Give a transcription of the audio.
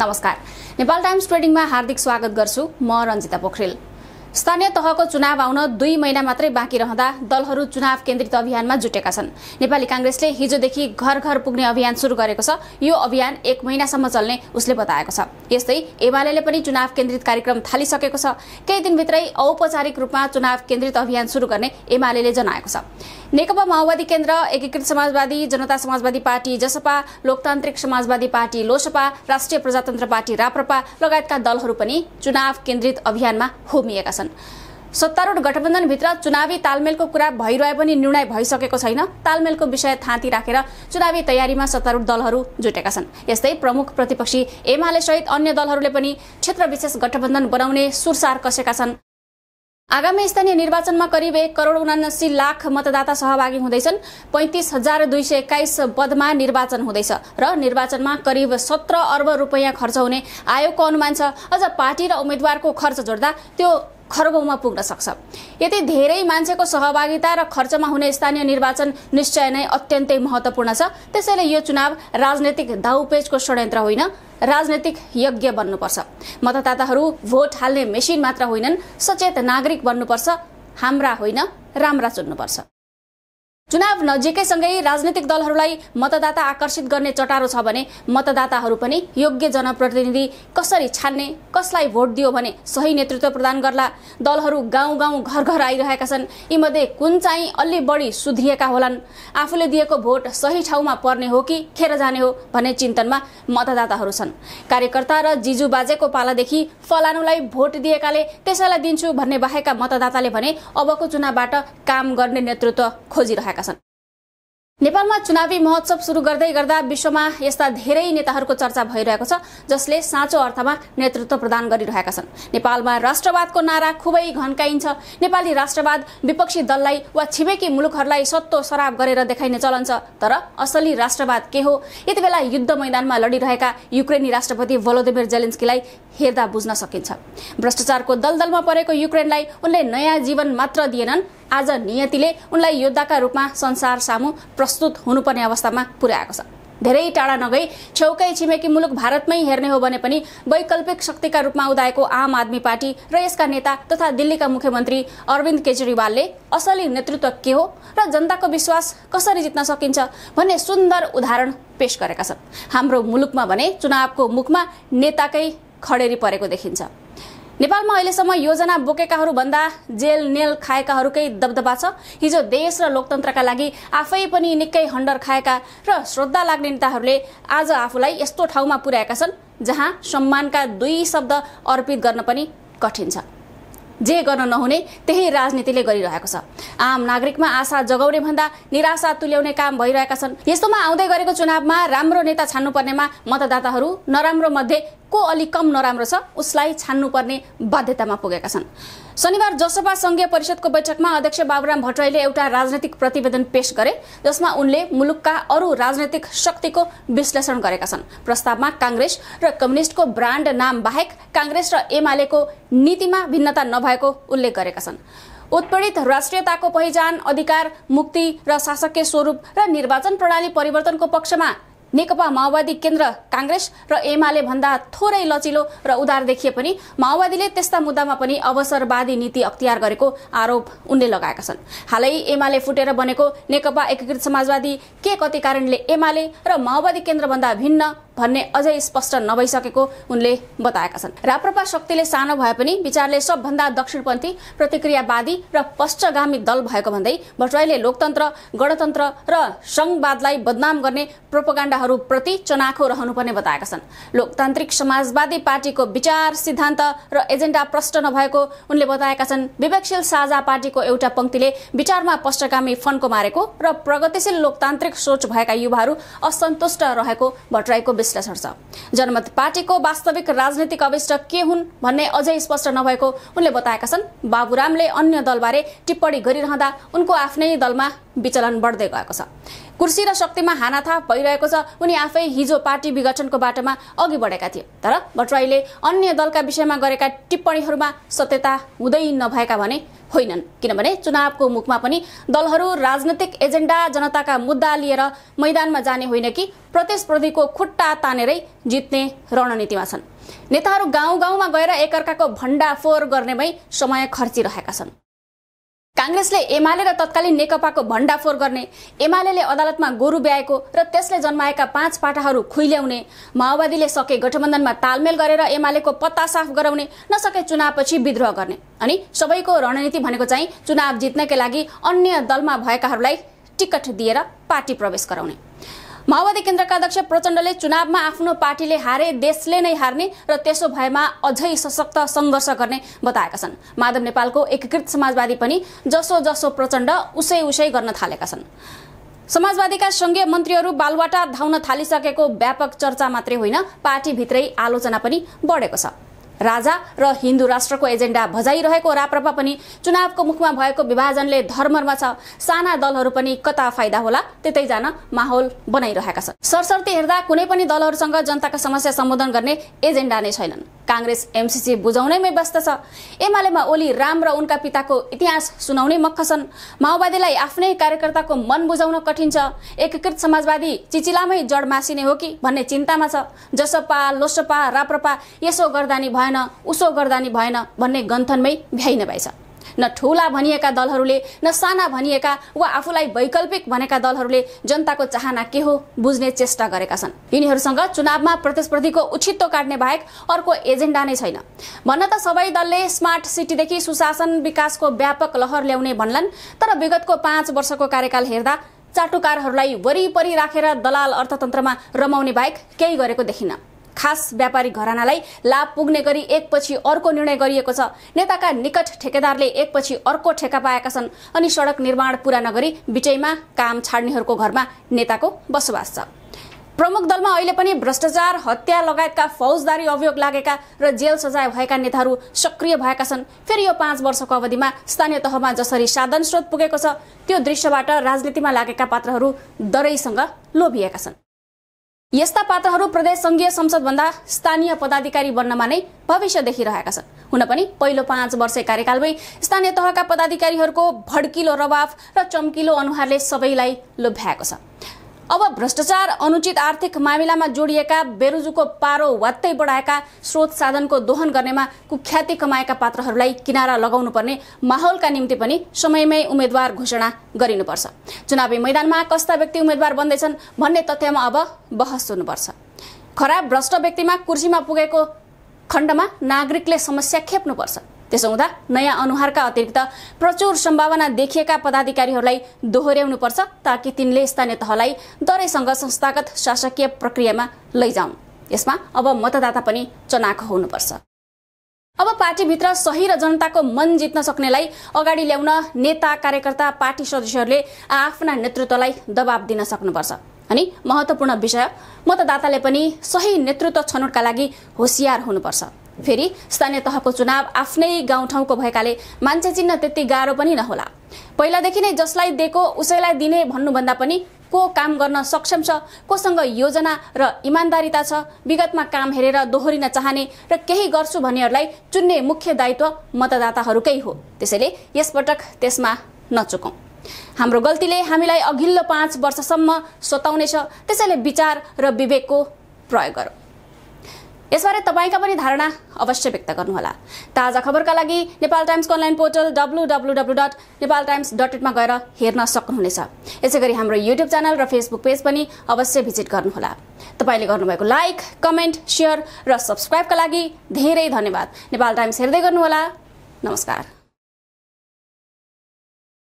नमस्कार। नेपाल टाइम्स ट्रेडिङमा हार्दिक स्वागत गर्छु। म रञ्जिता पोखरेल। स्थानीय तहको चुनाव आउन 2 महिना मात्रै बाँकी रहँदा दलहरू चुनाव केन्द्रित अभियानमा जुटेका छन्। नेपाली कांग्रेसले हिजोदेखि घर घर पुग्ने अभियान सुरु गरेको छ। यो अभियान 1 महिनासम्म चल्ने उसले बताएको छ। यस्तै एमालेले पनि चुनाव केन्द्रित कार्यक्रम थालिसकेको छ। केही दिनभित्रै औपचारिक रूपमा चुनाव केन्द्रित अभियान सुरु गर्ने एमालेले जनाएको छ। नेकपा माओवादी केन्द्र, एकीकृत समाजवादी, जनता समाजवादी पार्टी जसपा, लोकतान्त्रिक समाजवादी पार्टी लोसपा, राष्ट्रिय प्रजातन्त्र पार्टी राप्रपा लगायतका दलहरू पनि चुनाव केन्द्रित अभियानमा होमिएका छन्। सत्तारूढ गठबन्धनभित्र चुनावी तालमेलको कुरा भइरहे पनि निर्णय भइसकेको छैन। तालमेलको विषय थाँती राखेर चुनावी तयारीमा सत्तारूढ दलहरू जुटेका छन्। यस्तै प्रमुख प्रतिपक्षी एमाले सहित अन्य दलहरूले पनि क्षेत्र विशेष गठबन्धन बनाउने सुरसार कसेका छन्। आगामी स्थानीय निर्वाचनमा करिब 1,79,00,000 मतदाता सहभागी हुँदैछन्। 35,221 पदमा निर्वाचन हुँदैछ र निर्वाचनमा करिब 17 अर्ब रुपैयाँ खर्च हुने आयोगको अनुमान छ। अझ पार्टी र उम्मेद्वारको खर्च जोड्दा त्यो खरबौंमा पुग्न सक्छ। यति धेरै मान्छेको सहभागिता र खर्चमा हुने स्थानीय निर्वाचन निश्चय नै अत्यन्तै महत्त्वपूर्ण छ। त्यसैले यो चुनाव राजनैतिक दाउपेचको षड्यन्त्र होइन, राजनैतिक यज्ञ बन्नुपर्छ। मतदाताहरू भोट हाल्ने मेसिन मात्र होइनन्, सचेत नागरिक बन्नुपर्छ। हाम्रा होइन, राम्रा चुन्नुपर्छ। चुनाव नजिकैसँगै राजनीतिक दलहरूलाई मतदाता आकर्षित गर्ने चटारो छ भने मतदाताहरू पनि योग्य जनप्रतिनिधि कसरी छान्ने, कसलाई भोट दियो भने सही नेतृत्व प्रदान गर्ला। दलहरू गाउँ गाउँ घर घर आइरहेका छन्। यीमध्ये कुन चाहिँ अलि बढी सुध्रिएका होलान्, आफूले दिएको भोट सही ठाउँमा पर्ने हो कि खेर जाने हो भन्ने चिन्तनमा मतदाताहरू छन्। कार्यकर्ता र जिजु बाजेको पालादेखि फलानुलाई भोट दिएकाले त्यसैलाई दिन्छु भन्ने बाहेका मतदाताले भने अबको चुनावबाट काम गर्ने नेतृत्व खोजिरहेका छन्। नेपालमा चुनावी महोत्सव सुरु गर्दै गर्दा विश्वमा यस्ता धेरै नेताहरूको चर्चा भइरहेको छ जसले साँचो अर्थमा नेतृत्व प्रदान गरिरहेका छन्। नेपालमा राष्ट्रवादको नारा खुबै घन्काइन्छ। नेपाली राष्ट्रवाद विपक्षी दललाई वा छिमेकी मुलुकहरूलाई सत्तो सराप गरेर देखाइने चलन छ। तर असली राष्ट्रवाद के हो? यति बेला युद्ध मैदानमा लडिरहेका युक्रेनी राष्ट्रपति भोलोदिमिर जेलेन्स्कीलाई हेर्दा बुझ्न सकिन्छ। भ्रष्टाचारको दलदलमा परेको युक्रेनलाई उनले नयाँ जीवन मात्र दिएनन्, आज नियतिले उनलाई योद्धाका रूपमा संसार सामु प्रस्तुत हुनुपर्ने अवस्थामा पुर्याएको छ। धेरै टाढा नगई छेउकै छिमेकी मुलुक भारतमै हेर्ने हो भने पनि वैकल्पिक शक्तिका रूपमा उदाएको आम आदमी पार्टी र यसका नेता तथा दिल्लीका मुख्यमन्त्री अरविन्द केजरीवालले असली नेतृत्व के हो र जनताको विश्वास कसरी जित्न सकिन्छ भन्ने सुन्दर उदाहरण पेश गरेका छन्। हाम्रो मुलुकमा भने चुनावको मुखमा नेताकै खडेरी परेको देखिन्छ। नेपालमा अहिलेसम्म योजना बोकेकाहरू भन्दा जेल नेल खाएकाहरूकै दबदबा छ। हिजो देश र लोकतन्त्रका लागि आफै पनि निकै हन्डर खाएका र श्रद्धा लाग्ने नेताहरूले आज आफूलाई यस्तो ठाउँमा पुर्याएका छन् जहाँ सम्मानका 2 शब्द अर्पित गर्न पनि कठिन छ। जे गर्न नहुने त्यही राजनीतिले गरिरहेको छ। आम नागरिकमा आशा जगाउने भन्दा निराशा तुल्याउने काम भइरहेका छन्। यस्तोमा आउँदै गरेको चुनावमा राम्रो नेता छान्नुपर्नेमा मतदाताहरू नराम्रो मध्ये को अलि कम नराम्रो छ उसलाई छान्नुपर्ने बाध्यतामा पुगेका छन्। शनिबार जसपा संघीय परिषदको बैठकमा अध्यक्ष बाबुराम भट्टराईले एउटा राजनैतिक प्रतिवेदन पेश गरे जसमा उनले मुलुकका अरू राजनैतिक शक्तिको विश्लेषण गरेका छन्। प्रस्तावमा कांग्रेस र कम्युनिस्टको ब्रान्ड नाम बाहेक कांग्रेस र एमालेको नीतिमा भिन्नता नभएको उल्लेख गरेका छन्। उत्पीडित राष्ट्रियताको पहिचान, अधिकार, मुक्ति र शासकीय स्वरूप र निर्वाचन प्रणाली परिवर्तनको पक्षमा नेकपा माओवादी केन्द्र, कांग्रेस र एमाले भन्दा थोरै लचिलो र उदार देखिए पनि माओवादीले त्यस्ता मुद्दामा पनि अवसरवादी नीति अख्तियार गरेको आरोप उनले लगाएका छन्। हालै एमाले फुटेर बनेको नेकपा एकीकृत समाजवादी के कति कारणले एमाले र माओवादी केन्द्र भन्दा भिन्न भन्ने अझै स्पष्ट नभइसकेको उनले बताएका छन्। राप्रपा शक्तिले सानो भए पनि विचारले सबभन्दा दक्षिणपन्थी, प्रतिक्रियावादी र पश्चगामी दल भएको भन्दै भट्टराईले लोकतन्त्र, गणतन्त्र र संघवादलाई बदनाम गर्ने प्रोपगान्डाहरू प्रति चनाखो रहनुपर्ने बताएका छन्। लोकतान्त्रिक समाजवादी पार्टीको विचार, सिद्धान्त र एजेन्डा प्रष्ट नभएको उनले बताएका छन्। विवेकशील साझा पार्टीको एउटा पंक्तिले विचारमा पश्चगामी फन्को मारेको र प्रगतिशील लोकतान्त्रिक सोच भएका युवाहरू असन्तुष्ट रहेको भट्टराईको विश्लेषण छ। जनमत पार्टीको वास्तविक राजनीतिक अभिष्ट के हुन् भन्ने अझै स्पष्ट नभएको उनले बताएका छन्। बाबुरामले अन्य दलबारे टिप्पणी गरिरहँदा उनको आफ्नै दलमा विचलन बढ्दै गएको छ। कुर्सी र शक्तिमा हानाथाप भइरहेको छ। उनी आफै हिजो पार्टी विघटनको बाटोमा अघि बढेका थिए, तर भट्टराईले अन्य दलका विषयमा गरेका टिप्पणीहरूमा सत्यता हुँदै नभएका भने होइनन्, किनभने चुनावको मुखमा पनि दलहरू राजनैतिक एजेन्डा, जनताका मुद्दा लिएर मैदानमा जाने होइन कि प्रतिस्पर्धीको खुट्टा तानेरै जित्ने रणनीतिमा छन्। नेताहरू गाउँ गाउँमा गएर एकअर्काको भण्डाफोर गर्नेमै समय खर्चिरहेका छन्। कांग्रेसले एमाले र तत्कालीन नेकपाको भण्डाफोर गर्ने, एमालेले अदालतमा गोरु ब्याएको र त्यसले जन्माएका 5 पाटाहरू खुइल्याउने, माओवादीले सके गठबन्धनमा तालमेल गरेर एमालेको पत्ता साफ गराउने, नसके चुनावपछि विद्रोह गर्ने, अनि सबैको रणनीति भनेको चाहिँ चुनाव जित्नकै लागि अन्य दलमा भएकाहरूलाई टिकट दिएर पार्टी प्रवेश गराउने। माओवादी केन्द्रका अध्यक्ष प्रचण्डले चुनावमा आफ्नो पार्टीले हारे देशले नै हार्ने र त्यसो भएमा अझै सशक्त संघर्ष गर्ने बताएका छन्। माधव नेपालको एकीकृत समाजवादी पनि जसो जसो प्रचण्ड उसै गर्न थालेका छन्। समाजवादीका संघीय मन्त्रीहरू बालुवाटार धाउन थालिसकेको व्यापक चर्चा मात्रै होइन, पार्टीभित्रै आलोचना पनि बढेको छ। राजा र हिन्दू राष्ट्रको एजेन्डा भजाइरहेको राप्रपा पनि चुनावको मुखमा भएको विभाजनले धर्ममा छ। साना दलहरू पनि कता फाइदा होला त्यतै जान माहौल बनाइरहेका छन्। सरसर्ती हेर्दा कुनै पनि दलहरूसँग जनताका समस्या सम्बोधन गर्ने एजेन्डा नै छैनन्। कांग्रेस एमसीसी बुझाउनैमै व्यस्त छ। एमालेमा ओली राम र उनका पिताको इतिहास सुनाउनै मक्ख छन्। माओवादीलाई आफ्नै कार्यकर्ताको मन बुझाउन कठिन छ। एकीकृत समाजवादी चिचिलामै जड मासिने हो कि भन्ने चिन्तामा छ। जसपा, लोसपा, राप्रपा यसो गर्दा नि भएन, उसो गर्दा नि भएन भन्ने गन्थनमै भ्याइन भएछ। न ठूला भनिएका दलहरूले, न साना भनिएका वा आफूलाई वैकल्पिक भनेका दलहरूले जनताको चाहना के हो बुझ्ने चेष्टा गरेका छन्। यिनीहरूसँग चुनावमा प्रतिस्पर्धीको उछित्तो काट्ने बाहेक अर्को एजेन्डा नै छैन। भन्न त सबै दलले स्मार्ट सिटीदेखि सुशासन विकासको व्यापक लहर ल्याउने भन्लान्, तर विगतको 5 वर्षको कार्यकाल हेर्दा चाटुकारहरूलाई वरिपरि राखेर दलाल अर्थतन्त्रमा रमाउने बाहेक केही गरेको देखिन्न। खास व्यापारी घरानालाई लाभ पुग्ने गरी एकपछि अर्को निर्णय गरिएको छ। नेताका निकट ठेकेदारले एकपछि अर्को ठेका पाएका छन्, अनि सडक निर्माण पूरा नगरी बिचैमा काम छाड्नेहरूको घरमा नेताको बसोबास छ। प्रमुख दलमा अहिले पनि भ्रष्टाचार, हत्या लगायतका फौजदारी अभियोग लागेका र जेल सजाय भएका नेताहरू सक्रिय भएका छन्। फेरि यो 5 वर्षको अवधिमा स्थानीय तहमा जसरी साधन स्रोत पुगेको छ, त्यो दृश्यबाट राजनीतिमा लागेका पात्रहरू डरैसँग लोभिएका छन्। यस्ता पात्रहरू प्रदेश संघीय संसद भन्दा स्थानीय पदाधिकारी बन्नमा नै भविष्य देखिरहेका छन्। हुन पनि पहिलो 5 वर्ष कार्यकालमै स्थानीय तहका पदाधिकारीहरूको भड्किलो रवाफ र चम्किलो अनुहारले सबैलाई लोभ्याएको छ। अब भ्रष्टाचार, अनुचित आर्थिक मामिलामा जोडिएका, बेरुजुको पारो वात्तै बढाएका, स्रोत साधनको दोहन गर्नेमा कुख्याति कमाएका पात्रहरूलाई किनारा लगाउनु पर्ने माहौलका निम्ति पनि समयमै उम्मेद्वार घोषणा गरिनुपर्छ। चुनावी मैदानमा कस्ता व्यक्ति उम्मेद्वार बन्दैछन् भन्ने तथ्यमा अब बहस हुनुपर्छ। खराब भ्रष्ट व्यक्तिमा कुर्सीमा पुगेको खण्डमा नागरिकले समस्या खेप्नुपर्छ। त्यसो हुँदा नयाँ अनुहारका अतिरिक्त प्रचुर सम्भावना देखिएका पदाधिकारीहरूलाई दोहोर्याउनुपर्छ, ताकि तिनले स्थानीय तहलाई दरैसँग संस्थागत शासकीय प्रक्रियामा लैजाउन्। यसमा अब मतदाता पनि चनाखो हुनुपर्छ। अब पार्टीभित्र सही र जनताको मन जित्न सक्नेलाई अगाडि ल्याउन नेता, कार्यकर्ता, पार्टी सदस्यहरूले आफ्ना नेतृत्वलाई दबाब दिन सक्नुपर्छ। अनि महत्त्वपूर्ण विषय, मतदाताले पनि सही नेतृत्व छनौटका लागि होशियार हुनुपर्छ। फेरि स्थानीय तहको चुनाव आफ्नै गाउँठाउँको भएकाले मान्छे चिन्न त्यति गाह्रो पनि नहोला। पहिलादेखि नै जसलाई दिएको उसैलाई दिने भन्नुभन्दा पनि को काम गर्न सक्षम छ, कोसँग योजना र इमान्दारिता छ, विगतमा काम हेरेर दोहोरिन चाहने र केही गर्छु भन्नेहरूलाई चुन्ने मुख्य दायित्व मतदाताहरूकै हो। त्यसैले यसपटक त्यसमा नचुकौं। हाम्रो गल्तीले हामीलाई अघिल्लो 5 वर्षसम्म सताउनेछ, त्यसैले विचार र विवेकको प्रयोग गरौँ। यसबारे तपाईका पनि धारणा अवश्य व्यक्त गर्नुहोला। ताजा खबरका लागि नेपाल टाइम्सको अनलाइन पोर्टल www.nepaltimes.net मा गएर हेर्न सक्नुहुनेछ। यसैगरी हाम्रो युट्युब च्यानल र फेसबुक पेज पनि अवश्य भिजिट गर्नुहोला। तपाईले गर्नुभएको लाइक, कमेन्ट, शेयर र सब्स्क्राइबका लागि धेरै धन्यवाद। नेपाल टाइम्स हेर्दै गर्नुहोला। नमस्कार।